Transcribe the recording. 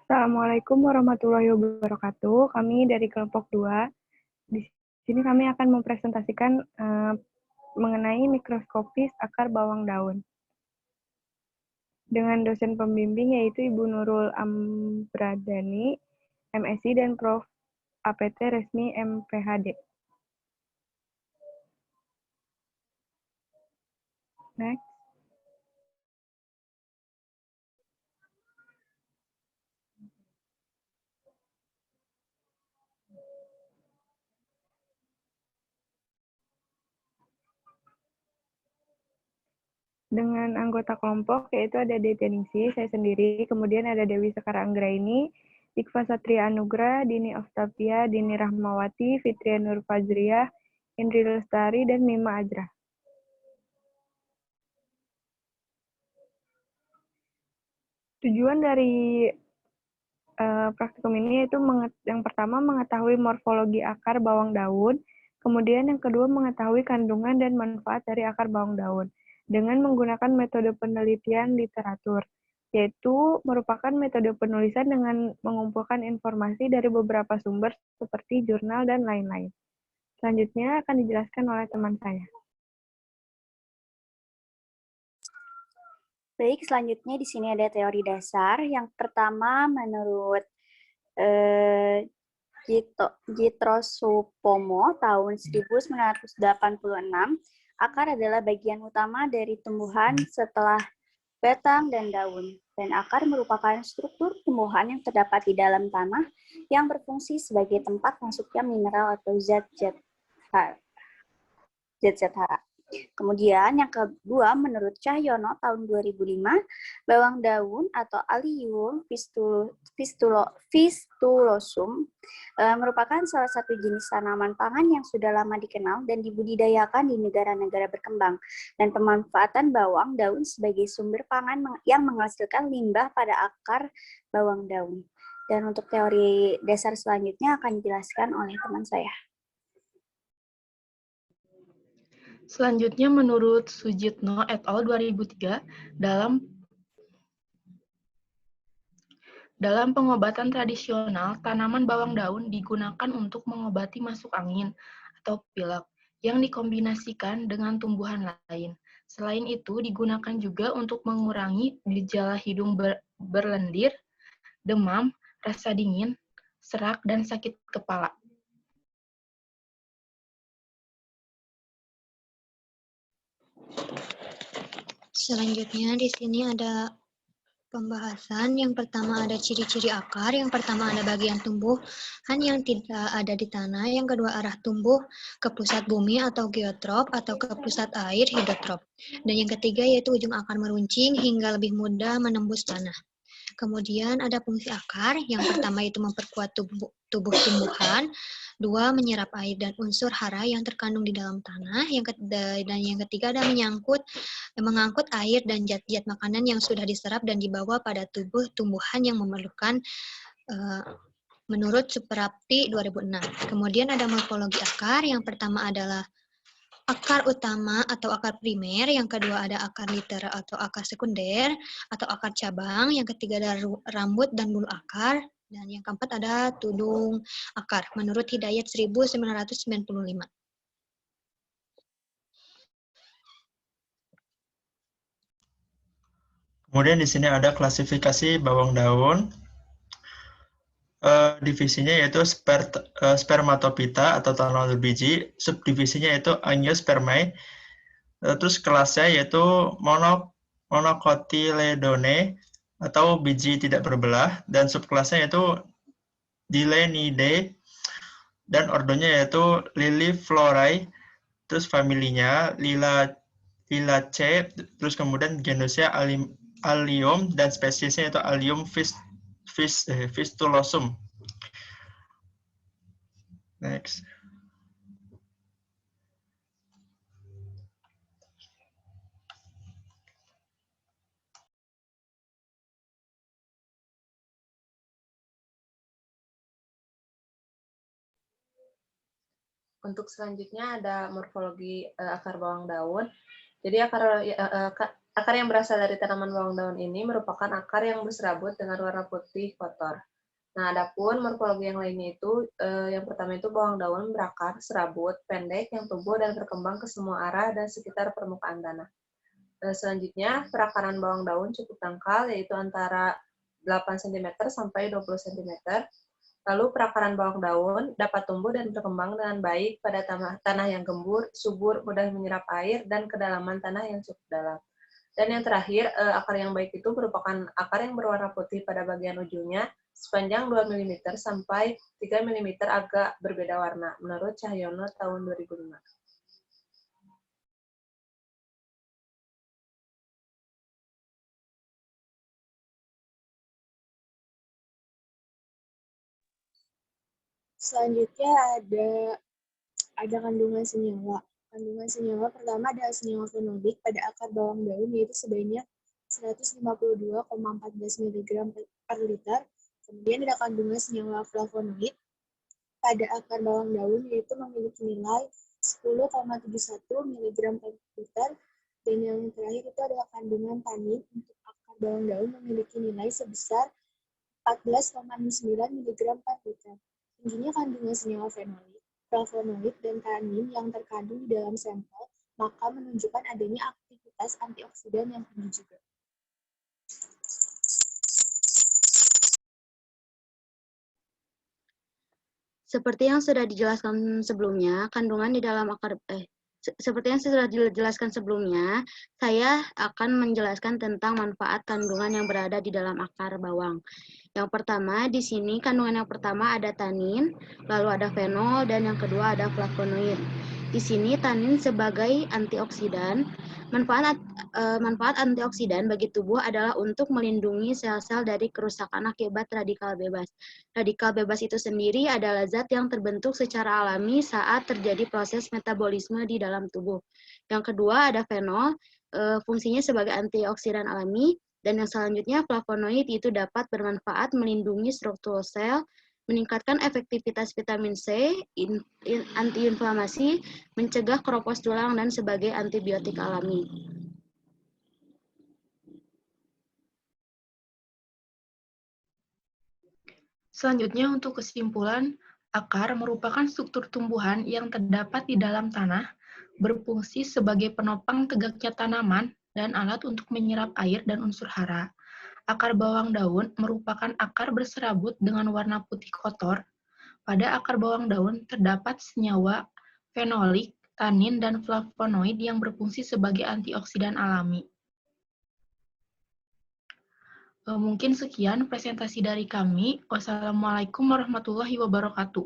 Assalamualaikum warahmatullahi wabarakatuh. Kami dari kelompok 2. Di sini kami akan mempresentasikan mengenai mikroskopis akar bawang daun. Dengan dosen pembimbing yaitu Ibu Nurul Ambradani, MSI, dan Prof. APT Resmi MPHD. Next. Dengan anggota kelompok yaitu ada Dede Ningsih, saya sendiri, kemudian ada Dewi Sekar Anggraini, Ikfa Satria Anugrah, Dini Oktavia, Dini Rahmawati, Fitria Nur Fajriah, Indri Lestari, dan Mima Ajrah. Tujuan dari praktikum ini yaitu yang pertama mengetahui morfologi akar bawang daun, kemudian yang kedua mengetahui kandungan dan manfaat dari akar bawang daun dengan menggunakan metode penelitian literatur, yaitu merupakan metode penulisan dengan mengumpulkan informasi dari beberapa sumber seperti jurnal dan lain-lain. Selanjutnya akan dijelaskan oleh teman saya. Baik, selanjutnya di sini ada teori dasar. Yang pertama menurut Jitro Supomo tahun 1986, akar adalah bagian utama dari tumbuhan setelah batang dan daun. Dan akar merupakan struktur tumbuhan yang terdapat di dalam tanah yang berfungsi sebagai tempat masuknya mineral atau zat-zat hara. Kemudian yang kedua, menurut Cahyono tahun 2005, bawang daun atau Allium fistulosum merupakan salah satu jenis tanaman pangan yang sudah lama dikenal dan dibudidayakan di negara-negara berkembang. Dan pemanfaatan bawang daun sebagai sumber pangan yang menghasilkan limbah pada akar bawang daun. Dan untuk teori dasar selanjutnya akan dijelaskan oleh teman saya. Selanjutnya, menurut Sujitno et al. 2003, dalam pengobatan tradisional, tanaman bawang daun digunakan untuk mengobati masuk angin atau pilek yang dikombinasikan dengan tumbuhan lain. Selain itu, digunakan juga untuk mengurangi gejala hidung berlendir, demam, rasa dingin, serak, dan sakit kepala. Selanjutnya di sini ada pembahasan. Yang pertama ada ciri-ciri akar. Yang pertama ada bagian tumbuhan yang tidak ada di tanah. Yang kedua arah tumbuh ke pusat bumi atau geotrop atau ke pusat air hidrotrop. Dan yang ketiga yaitu ujung akar meruncing hingga lebih mudah menembus tanah. Kemudian ada fungsi akar. Yang pertama itu memperkuat tubuh tumbuhan. Dua, menyerap air dan unsur hara yang terkandung di dalam tanah. Dan yang ketiga ada mengangkut air dan zat-zat makanan yang sudah diserap dan dibawa pada tubuh tumbuhan yang memerlukan menurut Suprapti 2006. Kemudian ada morfologi akar. Yang pertama adalah akar utama atau akar primer, yang kedua ada akar literal atau akar sekunder atau akar cabang, yang ketiga ada rambut dan bulu akar, dan yang keempat ada tudung akar menurut Hidayat 1995. Kemudian di sini ada klasifikasi bawang daun. Divisinya yaitu spermatophyta atau tanaman berbiji, subdivisinya yaitu Angiospermae. Terus kelasnya yaitu Monocotyledone atau biji tidak berbelah, dan subkelasnya yaitu Dilenidae, dan ordonya yaitu Liliflorae, terus familinya Liliaceae, terus kemudian genusnya Allium, dan spesiesnya yaitu Allium fistulosum. Next. Untuk selanjutnya ada morfologi akar bawang daun. Jadi Akar yang berasal dari tanaman bawang daun ini merupakan akar yang berserabut dengan warna putih kotor. Nah, adapun morfologi yang lainnya itu, yang pertama itu bawang daun berakar, serabut, pendek, yang tumbuh dan berkembang ke semua arah dan sekitar permukaan tanah. Selanjutnya, perakaran bawang daun cukup dangkal, yaitu antara 8 cm sampai 20 cm. Lalu perakaran bawang daun dapat tumbuh dan berkembang dengan baik pada tanah yang gembur, subur, mudah menyerap air, dan kedalaman tanah yang cukup dalam. Dan yang terakhir, akar yang baik itu merupakan akar yang berwarna putih pada bagian ujungnya, sepanjang 2 mm sampai 3 mm agak berbeda warna, menurut Cahyono tahun 2005. Selanjutnya ada kandungan senyawa. Kandungan senyawa pertama ada senyawa fenolik pada akar bawang daun yaitu sebanyak 152,14 mg per liter. Kemudian ada kandungan senyawa flavonoid pada akar bawang daun yaitu memiliki nilai 10,71 mg per liter. Dan yang terakhir itu adalah kandungan tanin untuk akar bawang daun memiliki nilai sebesar 14,9 mg per liter. Tingginya kandungan senyawa fenolik, flavonoid, dan tanin yang terkandung di dalam sampel, maka menunjukkan adanya aktivitas antioksidan yang tinggi juga. Seperti yang sudah dijelaskan sebelumnya, kandungan di dalam akar seperti yang sudah dijelaskan sebelumnya, saya akan menjelaskan tentang manfaat kandungan yang berada di dalam akar bawang. Yang pertama, di sini kandungan yang pertama ada tanin, lalu ada fenol, dan yang kedua ada flavonoid. Di sini tanin sebagai antioksidan. Manfaat antioksidan bagi tubuh adalah untuk melindungi sel-sel dari kerusakan akibat radikal bebas. Radikal bebas itu sendiri adalah zat yang terbentuk secara alami saat terjadi proses metabolisme di dalam tubuh. Yang kedua ada fenol, fungsinya sebagai antioksidan alami. Dan yang selanjutnya, flavonoid itu dapat bermanfaat melindungi struktur sel, meningkatkan efektivitas vitamin C, antiinflamasi, mencegah keropos tulang, dan sebagai antibiotik alami. Selanjutnya untuk kesimpulan, akar merupakan struktur tumbuhan yang terdapat di dalam tanah, berfungsi sebagai penopang tegaknya tanaman dan alat untuk menyerap air dan unsur hara. Akar bawang daun merupakan akar berserabut dengan warna putih kotor. Pada akar bawang daun terdapat senyawa fenolik, tanin, dan flavonoid yang berfungsi sebagai antioksidan alami. Mungkin sekian presentasi dari kami. Wassalamualaikum warahmatullahi wabarakatuh.